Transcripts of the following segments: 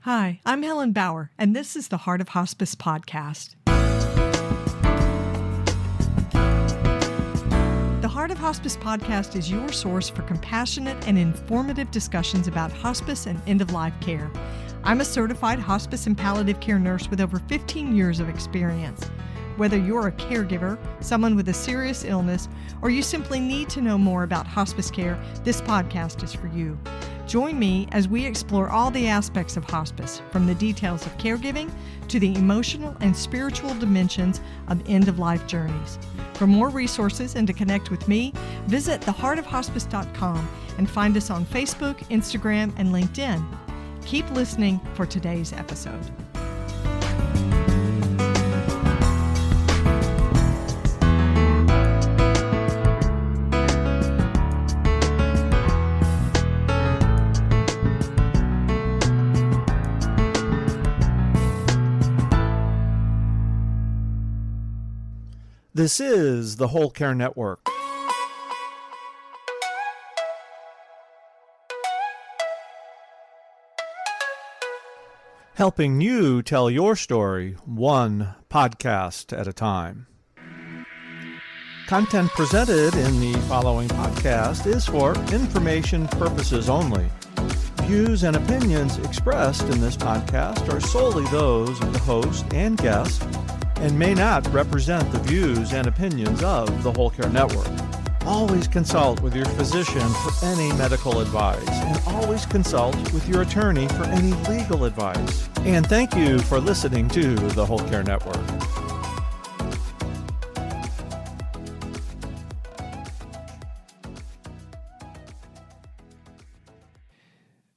Hi, I'm Helen Bauer, and this is the Heart of Hospice podcast. The Heart of Hospice podcast is your source for compassionate and informative discussions about hospice and end-of-life care. I'm a certified hospice and palliative care nurse with over 15 years of experience. Whether you're a caregiver, someone with a serious illness, or you simply need to know more about hospice care, this podcast is for you. Join me as we explore all the aspects of hospice, from the details of caregiving to the emotional and spiritual dimensions of end-of-life journeys. For more resources and to connect with me, visit theheartofhospice.com and find us on Facebook, Instagram, and LinkedIn. Keep listening for today's episode. This is the Whole Care Network. Helping you tell your story one podcast at a time. Content presented in the following podcast is for information purposes only. Views and opinions expressed in this podcast are solely those of the host and guest and may not represent the views and opinions of the Whole Care Network. Always consult with your physician for any medical advice, and always consult with your attorney for any legal advice. And thank you for listening to the Whole Care Network.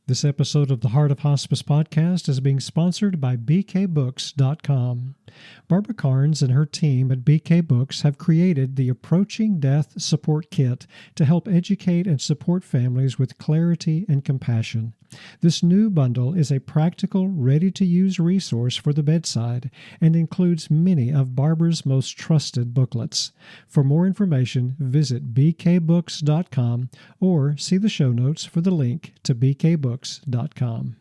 This episode of the Heart of Hospice podcast is being sponsored by bkbooks.com. Barbara Carnes and her team at BK Books have created the Approaching Death Support Kit to help educate and support families with clarity and compassion. This new bundle is a practical, ready-to-use resource for the bedside and includes many of Barbara's most trusted booklets. For more information, visit bkbooks.com or see the show notes for the link to bkbooks.com.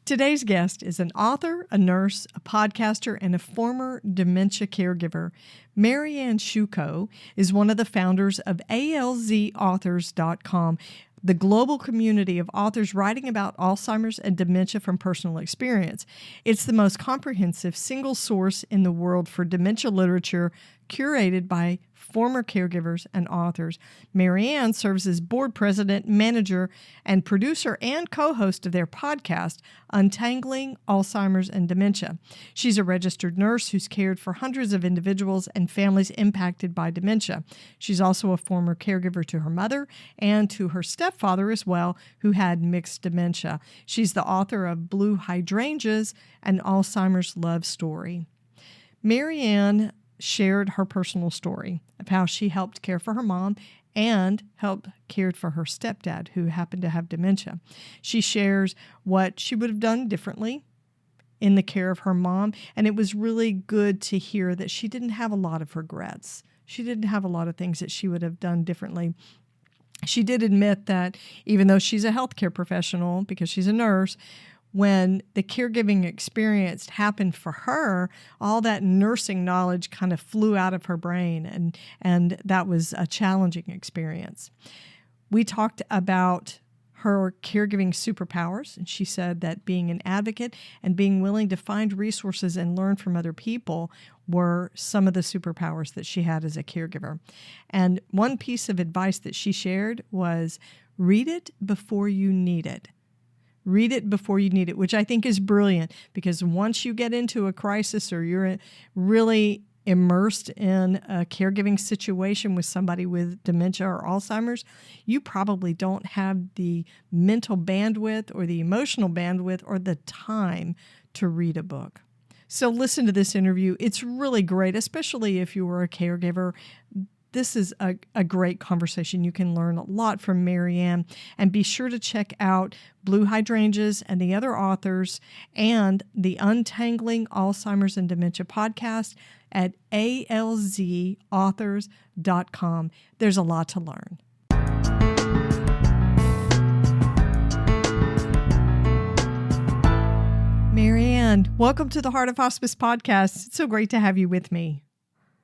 Today's guest is an author, a nurse, a podcaster, and a former dementia caregiver. Marianne Sciucco is one of the founders of alzauthors.com, the global community of authors writing about Alzheimer's and dementia from personal experience. It's the most comprehensive single source in the world for dementia literature, curated by former caregivers and authors. Marianne serves as board president, manager, and producer and co-host of their podcast, Untangling, Alzheimer's and Dementia. She's a registered nurse who's cared for hundreds of individuals and families impacted by dementia. She's also a former caregiver to her mother and to her stepfather as well, who had mixed dementia. She's the author of Blue Hydrangeas, an Alzheimer's love story. Marianne shared her personal story of how she helped care for her mom and helped cared for her stepdad, who happened to have dementia. She shares what she would have done differently in the care of her mom, and it was really good to hear that she didn't have a lot of regrets. She didn't have a lot of things that she would have done differently. She did admit that even though she's a healthcare professional, because she's a nurse, when the caregiving experience happened for her, all that nursing knowledge kind of flew out of her brain, and that was a challenging experience. We talked about her caregiving superpowers, and she said that being an advocate and being willing to find resources and learn from other people were some of the superpowers that she had as a caregiver. And one piece of advice that she shared was, read it before you need it. Read it before you need it, which I think is brilliant, because once you get into a crisis or you're really immersed in a caregiving situation with somebody with dementia or Alzheimer's, you probably don't have the mental bandwidth or the emotional bandwidth or the time to read a book. So listen to this interview. It's really great, especially if you were a caregiver. This is a great conversation. You can learn a lot from Marianne, and be sure to check out Blue Hydrangeas and the other authors and the Untangling Alzheimer's and Dementia podcast at alzauthors.com. There's a lot to learn. Marianne, welcome to the Heart of Hospice podcast. It's so great to have you with me.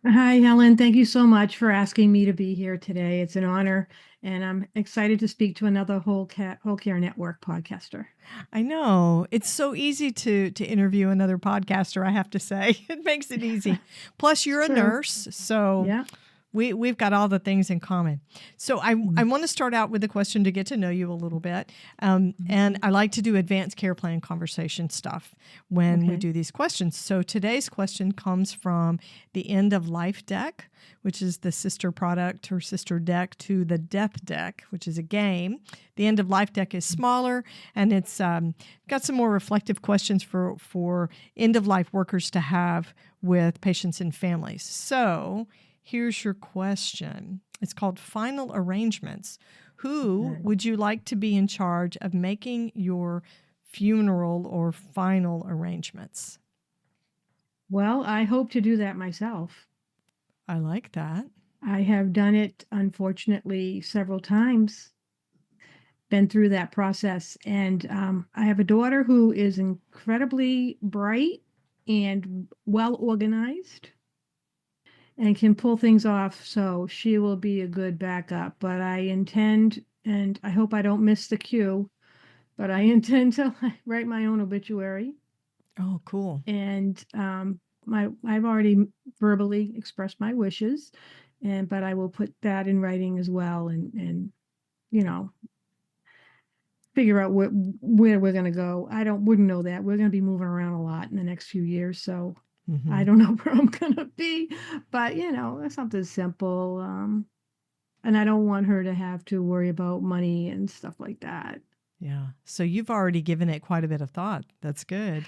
Hi, Helen. Thank you so much for asking me to be here today. It's an honor, and I'm excited to speak to another Whole Care Network podcaster. I know. It's so easy to interview another podcaster, I have to say. It makes it easy. Plus, you're a nurse, so yeah. We've got all the things in common. So I want to start out with a question to get to know you a little bit. And I like to do advanced care plan conversation stuff when we do these questions. So today's question comes from the End of Life deck, which is the sister product or sister deck to the Death deck, which is a game. The End of Life deck is smaller, and it's got some more reflective questions for end-of-life workers to have with patients and families. So here's your question. It's called Final Arrangements. Who would you like to be in charge of making your funeral or final arrangements? Well, I hope to do that myself. I like that. I have done it, unfortunately, several times, been through that process. And I have a daughter who is incredibly bright and well organized and can pull things off, so she will be a good backup. But I intend, and I hope I don't miss the cue, but I intend to write my own obituary. Oh, cool. And I've already verbally expressed my wishes, but I will put that in writing as well, and figure out where we're going to go. Wouldn't know that. We're going to be moving around a lot in the next few years, so I don't know where I'm going to be, but, something simple. And I don't want her to have to worry about money and stuff like that. Yeah. So you've already given it quite a bit of thought. That's good.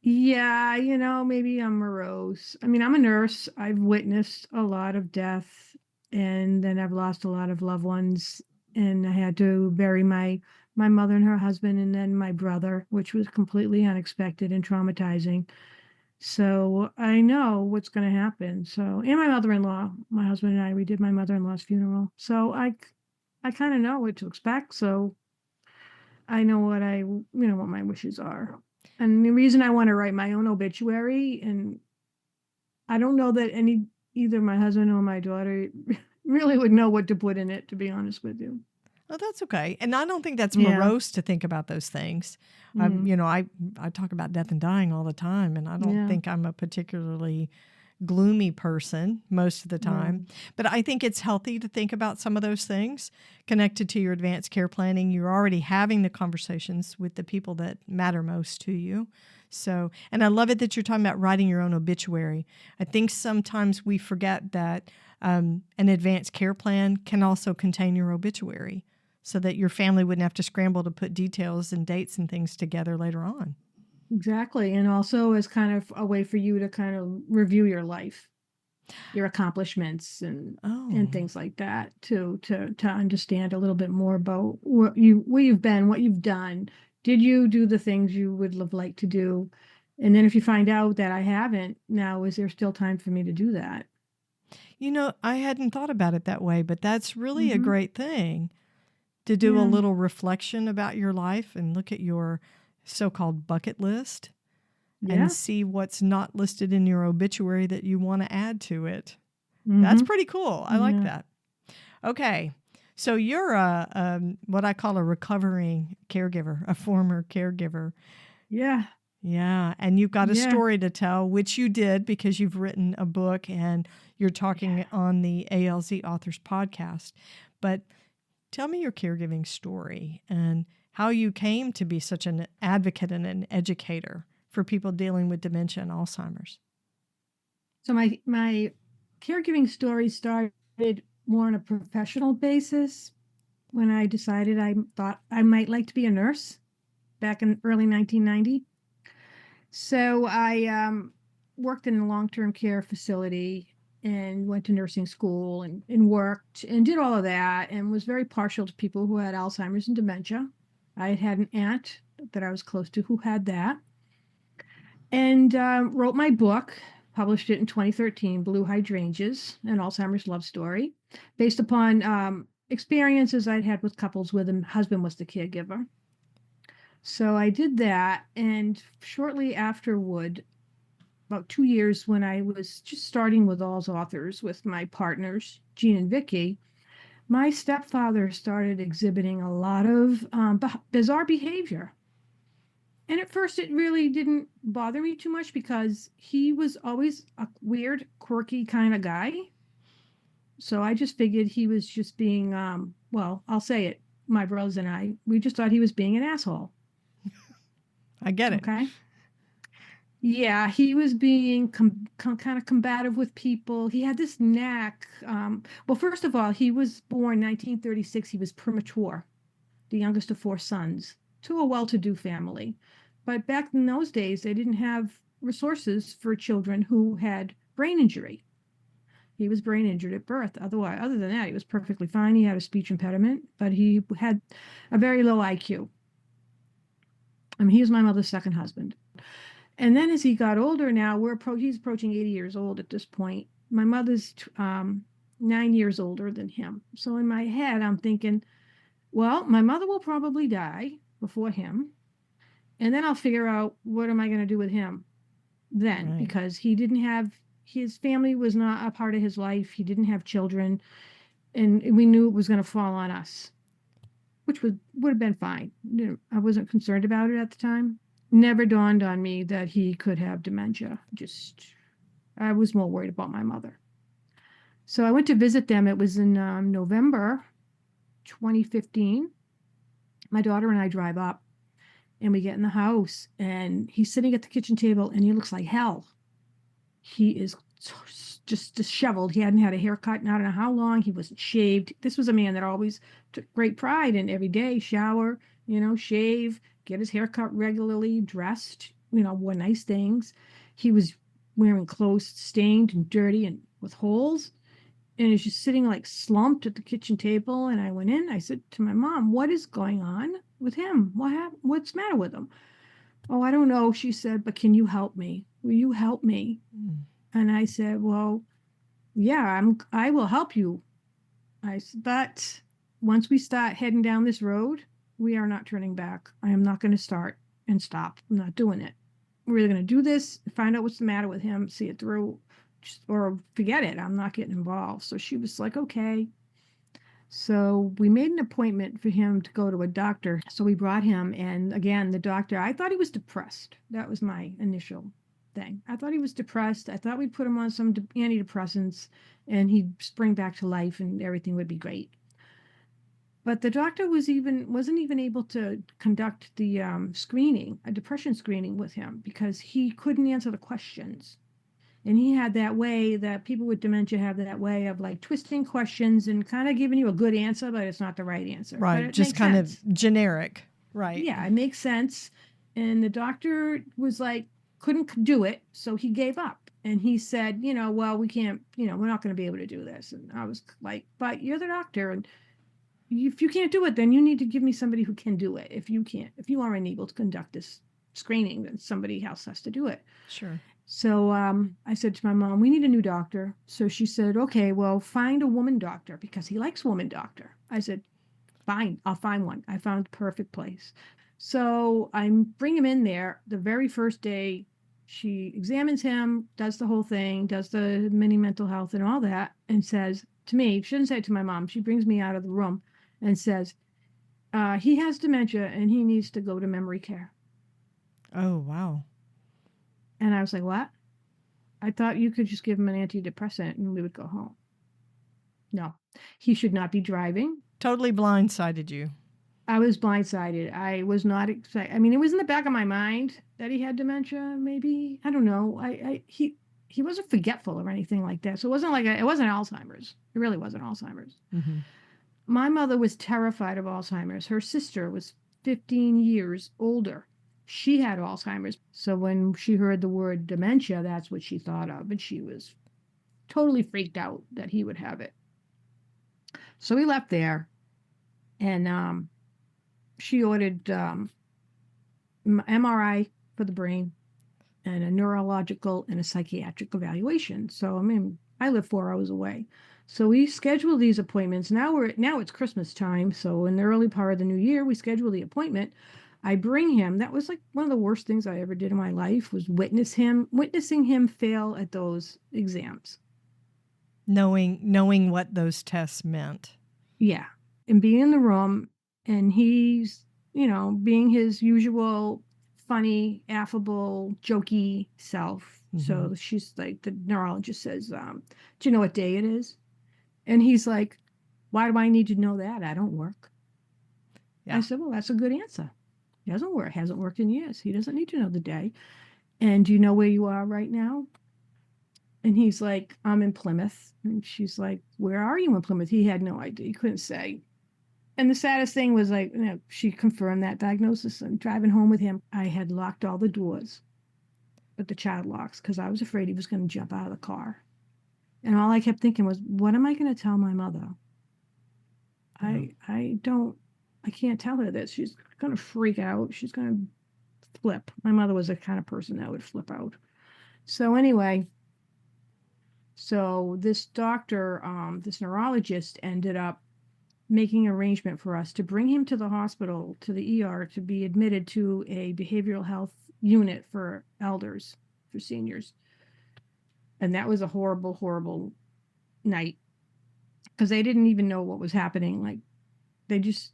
Yeah. Maybe I'm morose. I mean, I'm a nurse. I've witnessed a lot of death, and then I've lost a lot of loved ones, and I had to bury my mother and her husband, and then my brother, which was completely unexpected and traumatizing. So I know what's going to happen. So, and my mother-in-law, my husband and I, we did my mother-in-law's funeral. So I kind of know what to expect. So I know what what my wishes are. And the reason I want to write my own obituary, and I don't know that either my husband or my daughter really would know what to put in it, to be honest with you. Oh, that's okay. And I don't think that's morose to think about those things. I talk about death and dying all the time, and I don't think I'm a particularly gloomy person most of the time. But I think it's healthy to think about some of those things connected to your advanced care planning. You're already having the conversations with the people that matter most to you. So, and I love it that you're talking about writing your own obituary. I think sometimes we forget that an advanced care plan can also contain your obituary, so that your family wouldn't have to scramble to put details and dates and things together later on. Exactly. And also as kind of a way for you to kind of review your life, your accomplishments and things like that, to understand a little bit more about where you've been, what you've done. Did you do the things you would have liked to do? And then if you find out that I haven't, now is there still time for me to do that? I hadn't thought about it that way, but that's really a great thing. To do a little reflection about your life and look at your so-called bucket list and see what's not listed in your obituary that you want to add to it. That's pretty cool. I like that. Okay. So you're what I call a recovering caregiver, a former caregiver. Yeah. Yeah. And you've got a story to tell, which you did because you've written a book and you're talking on the Alz Authors podcast. But tell me your caregiving story and how you came to be such an advocate and an educator for people dealing with dementia and Alzheimer's. So my caregiving story started more on a professional basis when I decided I thought I might like to be a nurse back in early 1990. So I worked in a long-term care facility and went to nursing school and worked and did all of that and was very partial to people who had Alzheimer's and dementia. I had an aunt that I was close to who had that, and wrote my book, published it in 2013, Blue Hydrangeas, an Alzheimer's love story, based upon experiences I'd had with couples where the husband was the caregiver. So I did that. And shortly afterward, about 2 years when I was just starting with Alz Authors with my partners, Jean and Vicky, my stepfather started exhibiting a lot of bizarre behavior. And at first, it really didn't bother me too much because he was always a weird, quirky kind of guy. So I just figured he was just being, well, I'll say it. My brothers and I, we just thought he was being an asshole. I get it. Okay. Yeah, he was being kind of combative with people. He had this knack. Well, first of all, he was born 1936. He was premature, the youngest of 4 sons, to a well-to-do family. But back in those days, they didn't have resources for children who had brain injury. He was brain injured at birth. Otherwise, other than that, he was perfectly fine. He had a speech impediment, but he had a very low IQ. I mean, he was my mother's second husband. And then as he got older now, he's approaching 80 years old at this point. My mother's 9 years older than him. So in my head, I'm thinking, well, my mother will probably die before him. And then I'll figure out what am I going to do with him then, Right. because he didn't have, his family was not a part of his life. He didn't have children. And we knew it was going to fall on us, which would have been fine. You know, I wasn't concerned about it at the time. Never dawned on me that he could have dementia. I was more worried about my mother. So I went to visit them. It was in November 2015. My daughter and I drive up and we get in the house and he's sitting at the kitchen table and he looks like hell. He is just disheveled. He hadn't had a haircut in I don't know how long. He wasn't shaved. This was a man that always took great pride in every day, shower, shave, get his hair cut regularly, dressed, wore nice things. He was wearing clothes stained and dirty and with holes. And he's just sitting like slumped at the kitchen table. And I went in, I said to my mom, what is going on with him? What's the matter with him? Oh, I don't know, she said, but can you help me? Will you help me? And I said, well, yeah, I will help you. I said, but once we start heading down this road, we are not turning back. I am not going to start and stop. I'm not doing it. We're either going to do this, find out what's the matter with him, see it through, or forget it. I'm not getting involved. So she was like, okay. So we made an appointment for him to go to a doctor. So we brought him. And again, the doctor, I thought he was depressed. That was my initial thing. I thought he was depressed. I thought we'd put him on some antidepressants and he'd spring back to life and everything would be great. But the doctor wasn't even able to conduct the a depression screening with him because he couldn't answer the questions. And he had that way that people with dementia have, that way of like twisting questions and kind of giving you a good answer, but it's not the right answer. Right. Just kind of generic. Right. Yeah, it makes sense. And the doctor was like, couldn't do it. So he gave up. And he said, well, we can't, we're not going to be able to do this. And I was like, but you're the doctor. And if you can't do it, then you need to give me somebody who can do it. If you are unable to conduct this screening, then somebody else has to do it. Sure. So I said to my mom, we need a new doctor. So she said, okay, well, find a woman doctor because he likes woman doctor. I said, fine, I'll find one. I found the perfect place. So I bring him in there the very first day. She examines him, does the whole thing, does the mini mental health and all that, and says to me, she didn't say it to my mom, she brings me out of the room and says, he has dementia and he needs to go to memory care. Oh, wow. And I was like, what? I thought you could just give him an antidepressant and we would go home. No, he should not be driving. Totally blindsided you. I was blindsided. I was not excited. I mean, it was in the back of my mind that he had dementia, maybe. I don't know. He wasn't forgetful or anything like that. So it wasn't Alzheimer's. It really wasn't Alzheimer's. Mm-hmm. My mother was terrified of Alzheimer's. Her sister was 15 years older. She had Alzheimer's. So when she heard the word dementia, that's what she thought of. And she was totally freaked out that he would have it. So we left there. And she ordered MRI for the brain and a neurological and a psychiatric evaluation. So, I mean, I live 4 hours away. So we scheduled these appointments. Now it's Christmas time. So in the early part of the new year, we scheduled the appointment. I bring him. That was like one of the worst things I ever did in my life, was witnessing him fail at those exams. Knowing what those tests meant. Yeah. And being in the room, and he's, being his usual funny, affable, jokey self. So she's like, the neurologist says, do you know what day it is? And he's like, why do I need to know that? I don't work. Yeah. I said, well, that's a good answer. He doesn't work. Hasn't worked in years. He doesn't need to know the day. And do you know where you are right now? And he's like, I'm in Plymouth. And she's like, where are you in Plymouth? He had no idea. He couldn't say. And the saddest thing was, like, she confirmed that diagnosis. And driving home with him, I had locked all the doors with the child locks because I was afraid he was going to jump out of the car. And all I kept thinking was, what am I going to tell my mother? I can't tell her this. She's going to freak out. She's going to flip. My mother was the kind of person that would flip out. So anyway, this doctor, this neurologist, ended up making an arrangement for us to bring him to the hospital, to the ER, to be admitted to a behavioral health unit for elders, for seniors. And that was a horrible, horrible night, because they didn't even know what was happening. Like,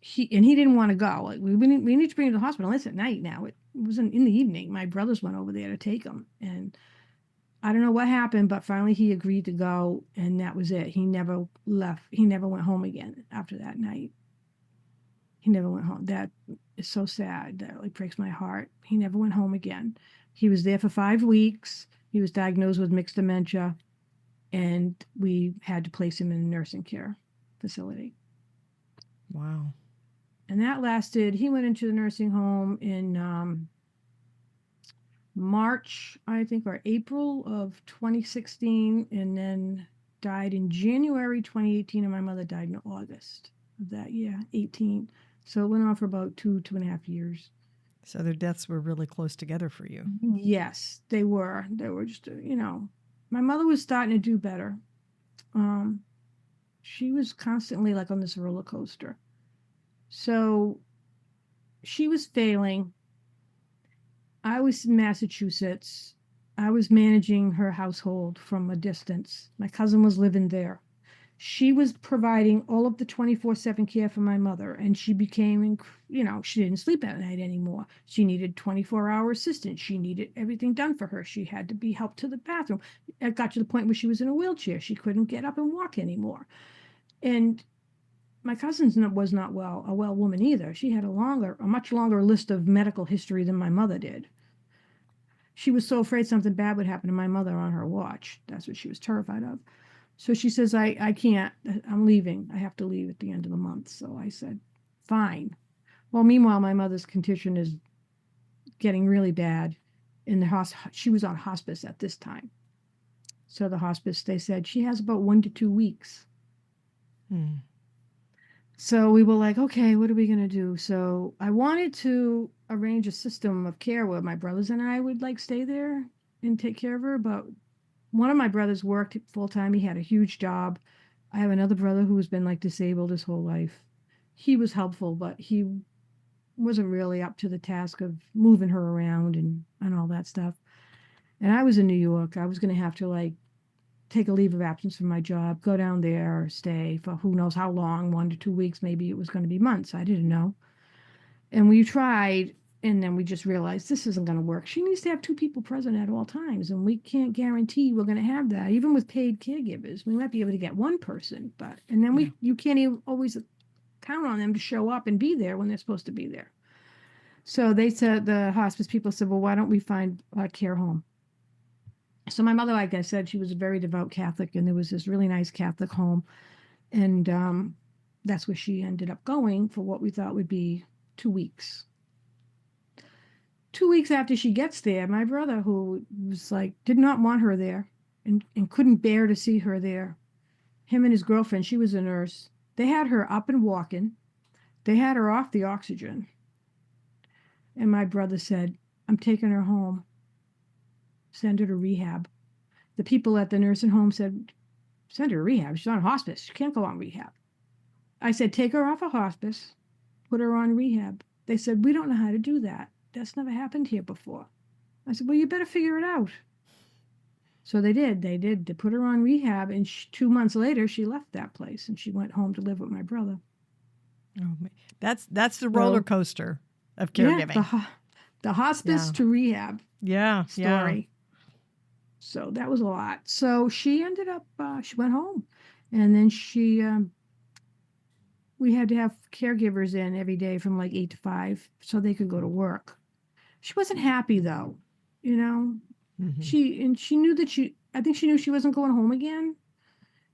he didn't want to go. Like, we need to bring him to the hospital. It's at night now. It wasn't in the evening. My brothers went over there to take him, and I don't know what happened, but finally he agreed to go, and that was it. He never left. He never went home again after that night. He never went home. That is so sad. That really breaks my heart. He never went home again. He was there for 5 weeks. He was diagnosed with mixed dementia, and we had to place him in a nursing care facility. Wow. And that lasted, he went into the nursing home in March, I think, or April of 2016, and then died in January 2018, and my mother died in August of that year, 18. So it went on for about 2.5 years. So their deaths were really close together for you. Yes, they were. They were just, my mother was starting to do better. She was constantly like on this roller coaster. So she was failing. I was in Massachusetts. I was managing her household from a distance. My cousin was living there. She was providing all of the 24/7 care for my mother, and she became, she didn't sleep at night anymore. She needed 24-hour assistance. She needed everything done for her. She had to be helped to the bathroom. It got to the point where she was in a wheelchair. She couldn't get up and walk anymore. And my cousin was not a well woman either. She had a much longer list of medical history than my mother did. She was so afraid something bad would happen to my mother on her watch. That's what she was terrified of. So she says, I can't, I'm leaving. I have to leave at the end of the month. So I said, fine. Well, meanwhile, my mother's condition is getting really bad. She was on hospice at this time. So the hospice, they said, she has about 1 to 2 weeks. So we were like, okay, what are we going to do? So I wanted to arrange a system of care where my brothers and I would stay there and take care of her. But one of my brothers worked full time. He had a huge job. I have another brother who's been disabled his whole life. He was helpful, but he wasn't really up to the task of moving her around and all that stuff. And I was in New York. I was going to have to take a leave of absence from my job, go down there, stay for who knows how long, 1 to 2 weeks, maybe it was going to be months. I didn't know. And we tried, and then we just realized this isn't going to work. She needs to have 2 people present at all times, and we can't guarantee we're going to have that. Even with paid caregivers, we might be able to get 1 person, you can't even always count on them to show up and be there when they're supposed to be there. So they said, the hospice people said, well, why don't we find a care home? So my mother, like I said, she was a very devout Catholic, and there was this really nice Catholic home. And that's where she ended up going for what we thought would be 2 weeks. 2 weeks after she gets there, my brother, who was did not want her there and couldn't bear to see her there, him and his girlfriend, she was a nurse, they had her up and walking. They had her off the oxygen. And my brother said, I'm taking her home. Send her to rehab. The people at the nursing home said, send her to rehab. She's on hospice. She can't go on rehab. I said, take her off of hospice, put her on rehab. They said, we don't know how to do that. That's never happened here before. I said, well, you better figure it out. So they did. They put her on rehab, and 2 months later, she left that place, and she went home to live with my brother. Oh, that's the roller coaster of caregiving. Yeah, the hospice to rehab story. So that was a lot. So she ended up, she went home, and then we had to have caregivers in every day from like 8 to 5 so they could go to work. She wasn't happy though, you know. Mm-hmm. She knew that I think she knew she wasn't going home again,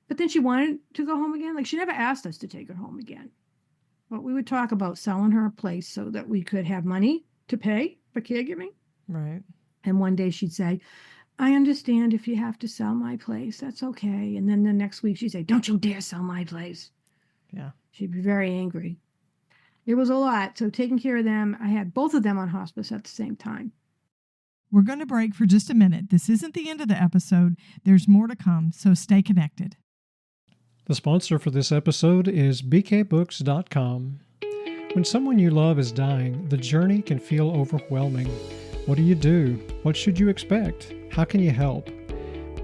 but then she wanted to go home again. Like, she never asked us to take her home again. But we would talk about selling her a place so that we could have money to pay for caregiving. Right. And one day she'd say, I understand if you have to sell my place, that's okay. And then the next week she'd say, don't you dare sell my place. Yeah. She'd be very angry. It was a lot. So taking care of them, I had both of them on hospice at the same time. We're going to break for just a minute. This isn't the end of the episode. There's more to come, so stay connected. The sponsor for this episode is bkbooks.com. When someone you love is dying, the journey can feel overwhelming. What do? What should you expect? How can you help?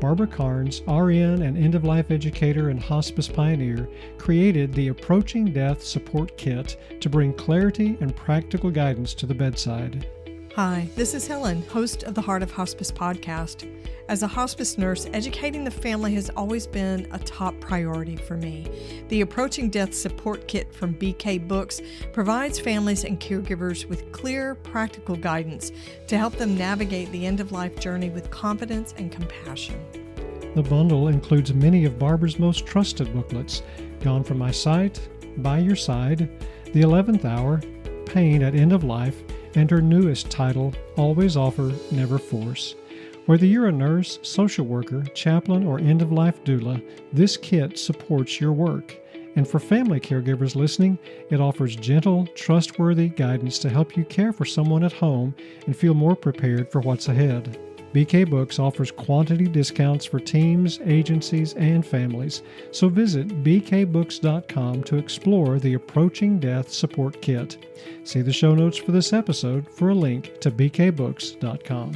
Barbara Carnes, RN and end-of-life educator and hospice pioneer, created the Approaching Death Support Kit to bring clarity and practical guidance to the bedside. Hi, this is Helen, host of the Heart of Hospice podcast. As a hospice nurse, educating the family has always been a top priority for me. The Approaching Death Support Kit from BK Books provides families and caregivers with clear, practical guidance to help them navigate the end-of-life journey with confidence and compassion. The bundle includes many of Barbara's most trusted booklets, Gone From My Sight, By Your Side, The 11th Hour, Pain at End of Life, and her newest title, Always Offer, Never Force. Whether you're a nurse, social worker, chaplain, or end-of-life doula, this kit supports your work. And for family caregivers listening, it offers gentle, trustworthy guidance to help you care for someone at home and feel more prepared for what's ahead. BK Books offers quantity discounts for teams, agencies, and families, so visit bkbooks.com to explore the Approaching Death Support Kit. See the show notes for this episode for a link to bkbooks.com.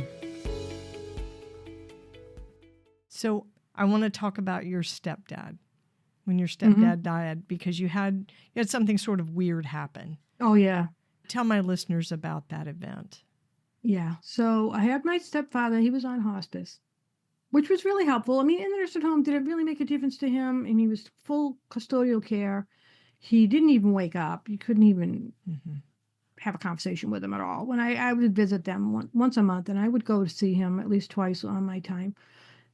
So I want to talk about your stepdad, when your stepdad died, because you had something sort of weird happen. Oh, yeah. Tell my listeners about that event. Yeah. So I had my stepfather. He was on hospice, which was really helpful. I mean, in the nursing home, did it really make a difference to him? And he was full custodial care. He didn't even wake up. You couldn't even have a conversation with him at all. When I would visit them once a month, and I would go to see him at least twice on my time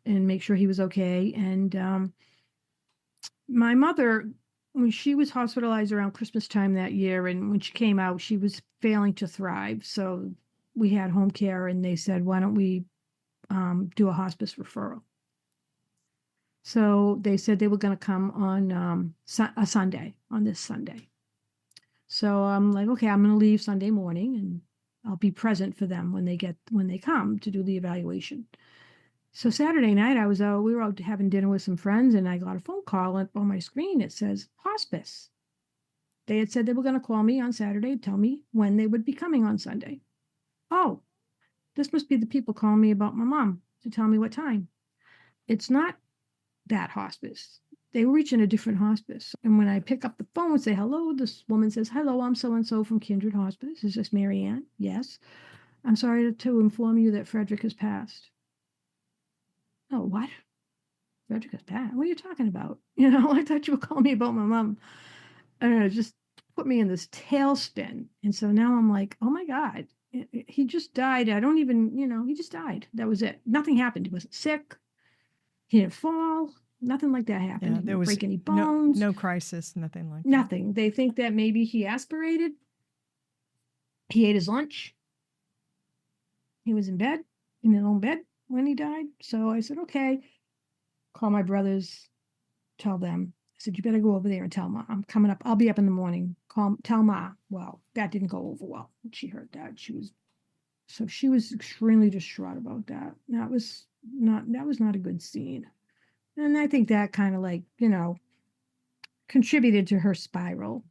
and make sure he was okay. And my mother, when she was hospitalized around Christmas time that year, and when she came out, she was failing to thrive. So we had home care, and they said, why don't we do a hospice referral? So they said they were going to come on a Sunday, on this Sunday. So I'm like, okay, I'm going to leave Sunday morning, and I'll be present for them when they come to do the evaluation. So Saturday night, we were out having dinner with some friends, and I got a phone call up on my screen. It says hospice. They had said they were going to call me on Saturday, tell me when they would be coming on Sunday. Oh, this must be the people calling me about my mom to tell me what time. It's not that hospice. They were reaching a different hospice. And when I pick up the phone and say hello, this woman says, hello, I'm so-and-so from Kindred Hospice. Is this Marianne? Yes. I'm sorry to inform you that Frederick has passed. Oh, what? Frederick has passed? What are you talking about? You know, I thought you were calling me about my mom. I don't know, it just put me in this tailspin. And so now I'm like, oh my God. He just died. I don't even, he just died. That was it. Nothing happened. He wasn't sick. He didn't fall. Nothing like that happened. Yeah, He didn't break any bones. No crisis, nothing like that. Nothing. They think that maybe he aspirated. He ate his lunch. He was in bed, in his own bed when he died. So I said, okay, call my brothers, tell them. I said, you better go over there and tell Ma. I'm coming up. I'll be up in the morning. Tell Ma. Well, that didn't go over well. When she heard that, she was extremely distraught about that. That was not a good scene. And I think that kind of contributed to her spiral.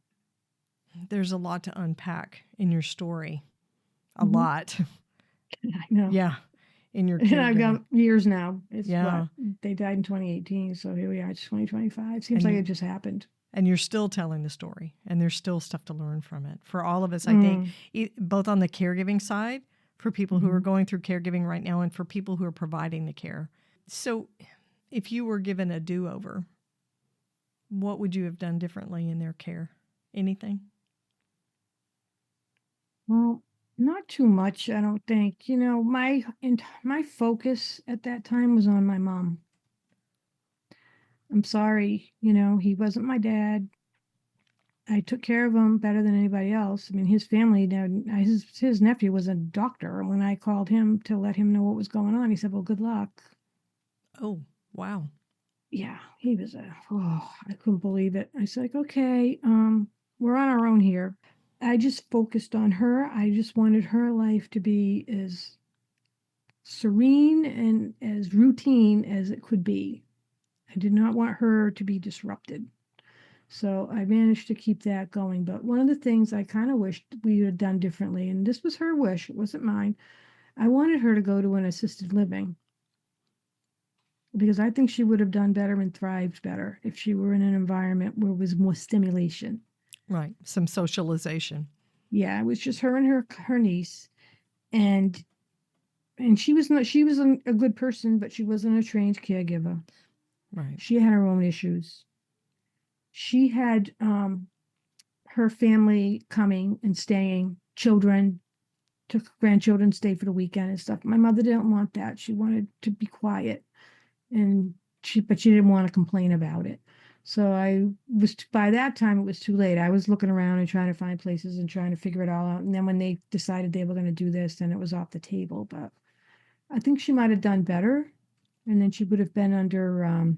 There's a lot to unpack in your story. A Mhm. lot. I know. Yeah. In your And I've caregiving. got years now. It's Yeah. what? They died in 2018, so here we are. It's 2025. Seems And like you- it just happened. And you're still telling the story, and there's still stuff to learn from it. For all of us, I think, both on the caregiving side, for people who are going through caregiving right now, and for people who are providing the care. So if you were given a do-over, what would you have done differently in their care? Anything? Well, not too much, I don't think. You know, my focus at that time was on my mom. I'm sorry, you know, he wasn't my dad. I took care of him better than anybody else. I mean, his family, his nephew was a doctor. And when I called him to let him know what was going on, he said, well, good luck. Oh, wow. Yeah, he was I couldn't believe it. I said, like, okay, we're on our own here. I just focused on her. I just wanted her life to be as serene and as routine as it could be. I did not want her to be disrupted. So I managed to keep that going. But one of the things I kind of wished we had done differently, and this was her wish, it wasn't mine. I wanted her to go to an assisted living because I think she would have done better and thrived better if she were in an environment where there was more stimulation. Right. Some socialization. Yeah, it was just her and her niece, and she was a good person, but she wasn't a trained caregiver. Right. She had her own issues. She had her family coming and staying, children, took grandchildren, stay for the weekend and stuff. My mother didn't want that. She wanted to be quiet, but she didn't want to complain about it. So by that time, it was too late. I was looking around and trying to find places and trying to figure it all out. And then when they decided they were going to do this, then it was off the table. But I think she might have done better. And then she would have been under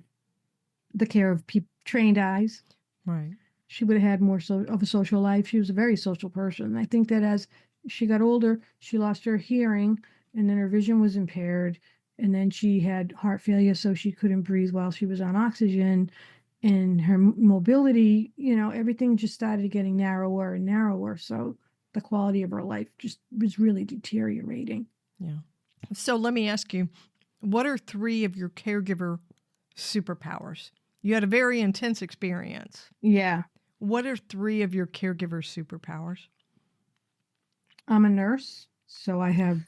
the care of trained eyes. Right. She would have had more of a social life. She was a very social person. I think that as she got older, she lost her hearing, and then her vision was impaired. And then she had heart failure, so she couldn't breathe while she was on oxygen. And her mobility, you know, everything just started getting narrower and narrower. So the quality of her life just was really deteriorating. Yeah. So let me ask you, what are 3 of your caregiver superpowers? You had a very intense experience. Yeah. What are 3 of your caregiver superpowers? I'm a nurse, so I have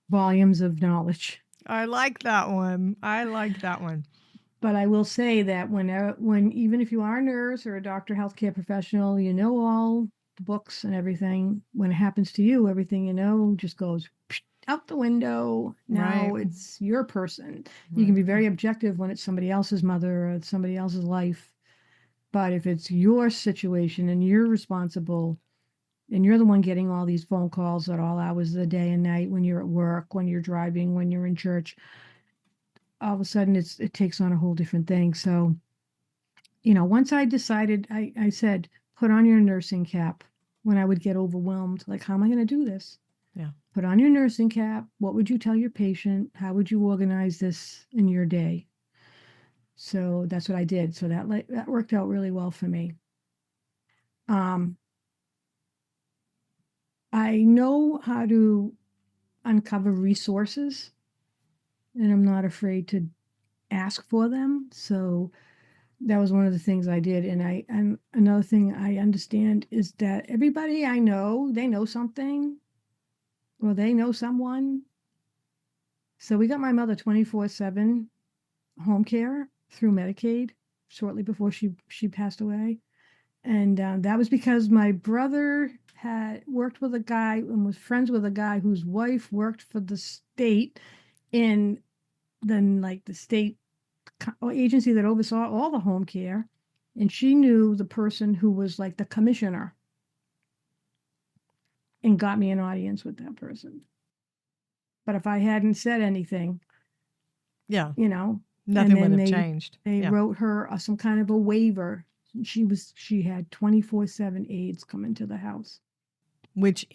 volumes of knowledge. I like that one. But I will say that when even if you are a nurse or a doctor, healthcare professional, you know all the books and everything. When it happens to you, everything you know just goes out the window. Now Right. it's your person. You can be very objective when it's somebody else's mother or somebody else's life. But if it's your situation and you're responsible and you're the one getting all these phone calls at all hours of the day and night, when you're at work, when you're driving, when you're in church, all of a sudden it takes on a whole different thing. So, you know, once I decided, I said, put on your nursing cap when I would get overwhelmed. Like, how am I going to do this? Yeah. Put on your nursing cap. What would you tell your patient? How would you organize this in your day? So that's what I did. So that worked out really well for me. I know how to uncover resources, and I'm not afraid to ask for them. So that was one of the things I did. And another thing I understand is that everybody I know, they know something or they know someone. So we got my mother 24/7 home care through Medicaid shortly before she passed away. And that was because my brother had worked with a guy and was friends with a guy whose wife worked for the state in the state agency that oversaw all the home care. And she knew the person who was like the commissioner and got me an audience with that person. But if I hadn't said anything, yeah, you know, nothing would have changed. They wrote her some kind of a waiver. She had 24/7 aides come into the house. Which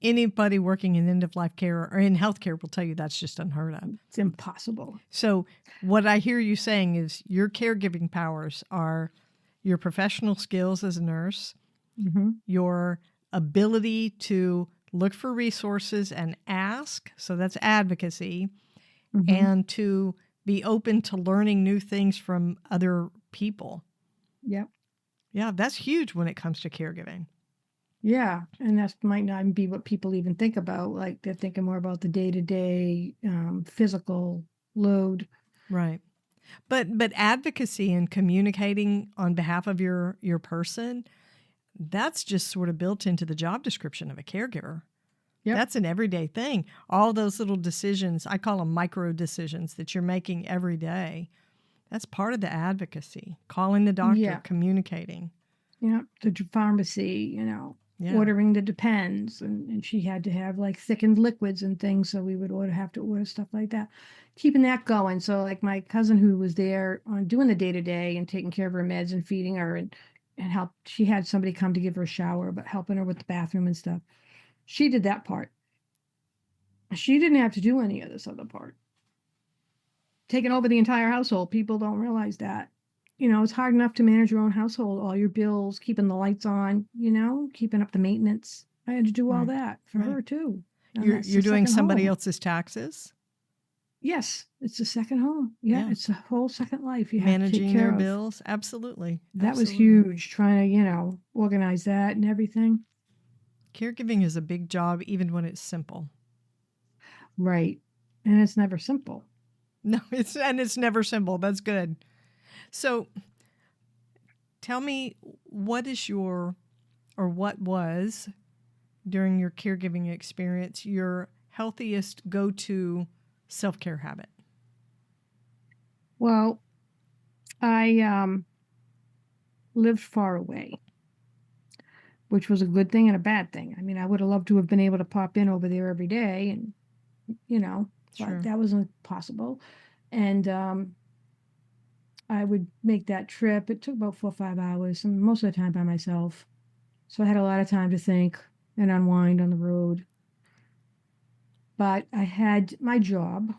anybody working in end-of-life care or in healthcare will tell you that's just unheard of. It's impossible. So what I hear you saying is your caregiving powers are your professional skills as a nurse, your ability to look for resources and ask, so that's advocacy, and to be open to learning new things from other people. Yep. Yeah, that's huge when it comes to caregiving. Yeah, and that might not even be what people even think about. Like they're thinking more about the day-to-day physical load. Right. But advocacy and communicating on behalf of your person, that's just sort of built into the job description of a caregiver. Yep. That's an everyday thing. All those little decisions, I call them micro decisions that you're making every day. That's part of the advocacy. Calling the doctor, communicating. Yeah, the pharmacy, ordering the Depends, and she had to have like thickened liquids and things, so we would have to order stuff like that. Keeping that going. So like my cousin who was there on doing the day-to-day and taking care of her meds and feeding her and help, she had somebody come to give her a shower, but helping her with the bathroom and stuff. She did that part. She didn't have to do any of this other part. Taking over the entire household. People don't realize that. It's hard enough to manage your own household, all your bills, keeping the lights on, keeping up the maintenance. I had to do all that for her too. You're doing somebody else's taxes? Yes, it's a second home. Yeah, it's a whole second life. You have managing to take care their of. Bills. Absolutely. That was huge, trying to, organize that and everything. Caregiving is a big job, even when it's simple. Right. And it's never simple. No, it's never simple. That's good. So tell me, what was during your caregiving experience your healthiest go-to self-care habit? Well, I lived far away, which was a good thing and a bad thing. I mean, I would have loved to have been able to pop in over there every day and, but that wasn't possible. And I would make that trip. It took about 4 or 5 hours, and most of the time by myself. So I had a lot of time to think and unwind on the road. But I had my job.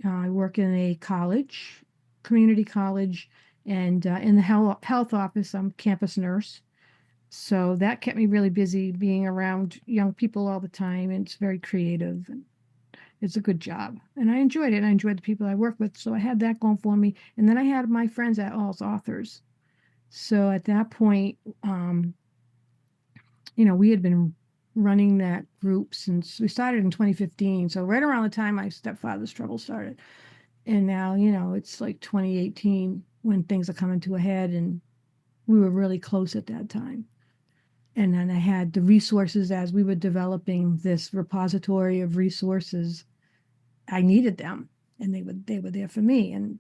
I work in a college, community college, and in the health office, I'm a campus nurse. So that kept me really busy being around young people all the time. And it's very creative. And it's a good job. And I enjoyed it. I enjoyed the people I worked with. So I had that going for me. And then I had my friends at Alz Authors. So at that point, we had been running that group since we started in 2015. So right around the time my stepfather's trouble started. And now, it's like 2018 when things are coming to a head, and we were really close at that time. And then I had the resources as we were developing this repository of resources. I needed them, and they were there for me, and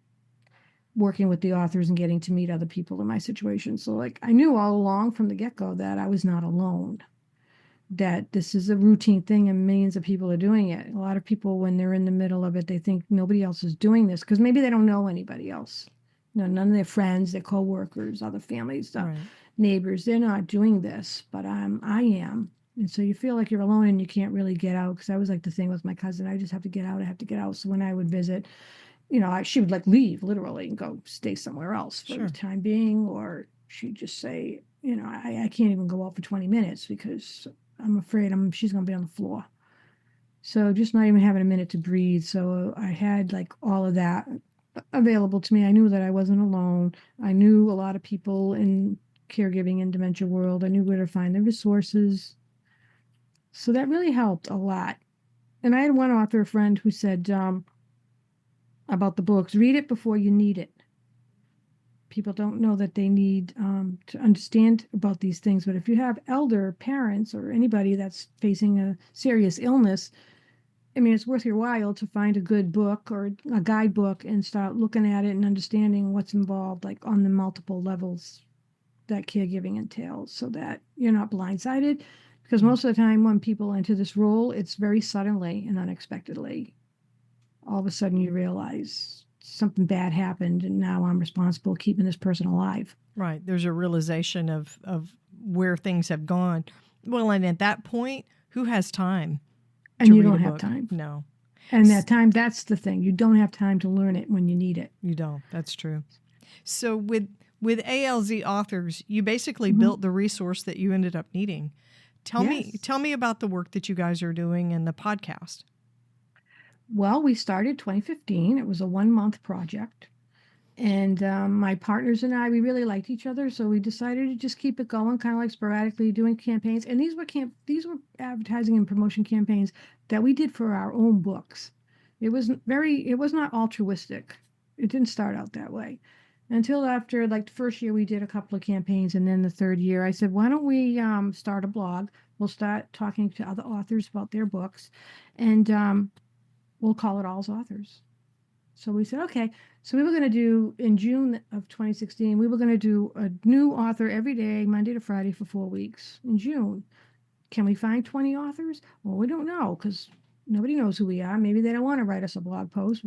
working with the authors and getting to meet other people in my situation. So like I knew all along from the get-go that I was not alone, that this is a routine thing and millions of people are doing it. A lot of people, when they're in the middle of it, they think nobody else is doing this because maybe they don't know anybody else. None of their friends, their coworkers, other families, neighbors, they're not doing this, but I am. And so you feel like you're alone and you can't really get out, because that was like the thing with my cousin. I just have to get out. I have to get out. So when I would visit, she would like leave literally and go stay somewhere else for the time being, or she'd just say, I can't even go out for 20 minutes because I'm afraid she's going to be on the floor. So just not even having a minute to breathe. So I had like all of that available to me. I knew that I wasn't alone. I knew a lot of people in caregiving and dementia world. I knew where to find the resources. So that really helped a lot. And I had one author friend who said about the books, read it before you need it. People don't know that they need to understand about these things. But if you have elder parents or anybody that's facing a serious illness, I mean, it's worth your while to find a good book or a guidebook and start looking at it and understanding what's involved, like on the multiple levels that caregiving entails, so that you're not blindsided. Because most of the time when people enter this role, it's very suddenly and unexpectedly. All of a sudden you realize something bad happened and now I'm responsible keeping this person alive. Right. There's a realization of where things have gone. Well, and at that point, who has time? And you don't have time. No. And that time, that's the thing. You don't have time to learn it when you need it. You don't. That's true. So with With ALZ Authors, you basically built the resource that you ended up needing. Tell me about the work that you guys are doing and the podcast. Well, we started 2015. It was a 1-month project. And my partners and I, we really liked each other, so we decided to just keep it going, kind of like sporadically doing campaigns. And these were advertising and promotion campaigns that we did for our own books. It was not altruistic. It didn't start out that way. Until after, like, the first year, we did a couple of campaigns, and then the third year, I said, why don't we start a blog? We'll start talking to other authors about their books, and we'll call it Alz Authors. So we said, okay. So we were going to do, in June of 2016, we were going to do a new author every day, Monday to Friday, for 4 weeks in June. Can we find 20 authors? Well, we don't know, because nobody knows who we are. Maybe they don't want to write us a blog post.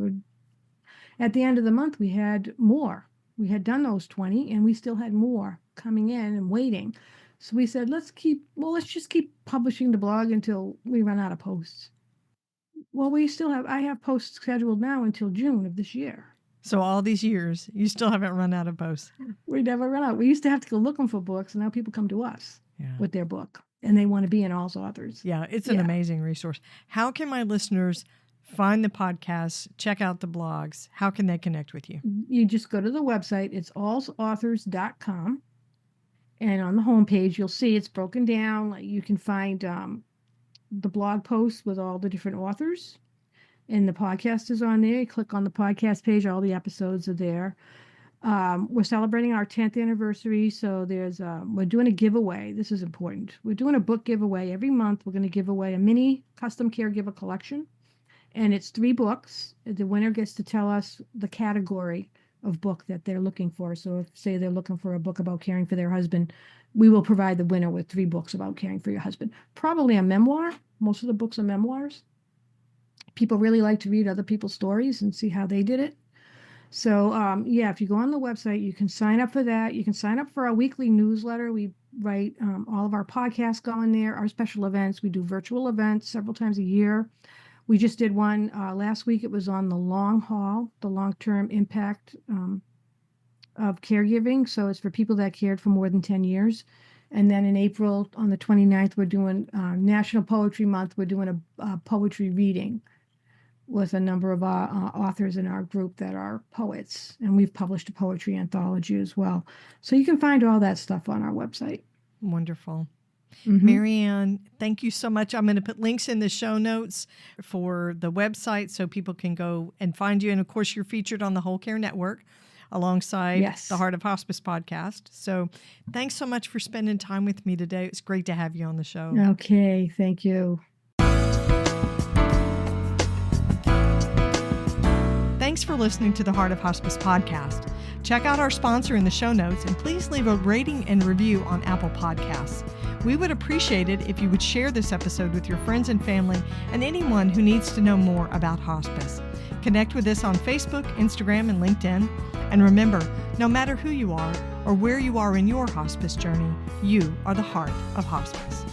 At the end of the month, we had more. We had done those 20, and we still had more coming in and waiting. So we said, let's just keep publishing the blog until we run out of posts. Well, I have posts scheduled now until June of this year. So all these years, you still haven't run out of posts. We never run out. We used to have to go looking for books, and now people come to us with their book, and they want to be in Alz Authors. Yeah, it's an amazing resource. How can my listeners find the podcast, check out the blogs? How can they connect with you? You just go to the website. It's alzauthors.com. And on the homepage, you'll see it's broken down. Like, you can find the blog posts with all the different authors. And the podcast is on there. You click on the podcast page. All the episodes are there. We're celebrating our 10th anniversary. So we're doing a giveaway. This is important. We're doing a book giveaway. Every month, we're going to give away a mini custom caregiver collection. And it's 3 books. The winner gets to tell us the category of book that they're looking for. So if, say, they're looking for a book about caring for their husband, we will provide the winner with 3 books about caring for your husband. Probably a memoir. Most of the books are memoirs. People really like to read other people's stories and see how they did it. So, if you go on the website, you can sign up for that. You can sign up for our weekly newsletter. We write all of our podcasts go in there, our special events. We do virtual events several times a year. We just did one last week. It was on the long haul, the long-term impact of caregiving. So it's for people that cared for more than 10 years. And then in April, on the 29th, we're doing National Poetry Month. We're doing a poetry reading with a number of authors in our group that are poets. And we've published a poetry anthology as well. So you can find all that stuff on our website. Wonderful. Marianne, thank you so much. I'm going to put links in the show notes for the website so people can go and find you. And of course, you're featured on the Whole Care Network alongside the Heart of Hospice podcast. So thanks so much for spending time with me today. It's great to have you on the show. Okay, thank you. Thanks for listening to the Heart of Hospice podcast. Check out our sponsor in the show notes, and please leave a rating and review on Apple Podcasts. We would appreciate it if you would share this episode with your friends and family and anyone who needs to know more about hospice. Connect with us on Facebook, Instagram, and LinkedIn. And remember, no matter who you are or where you are in your hospice journey, you are the heart of hospice.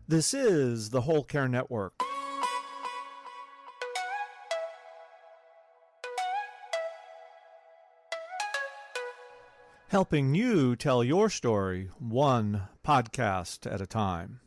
This is the Whole Care Network. Helping you tell your story one podcast at a time.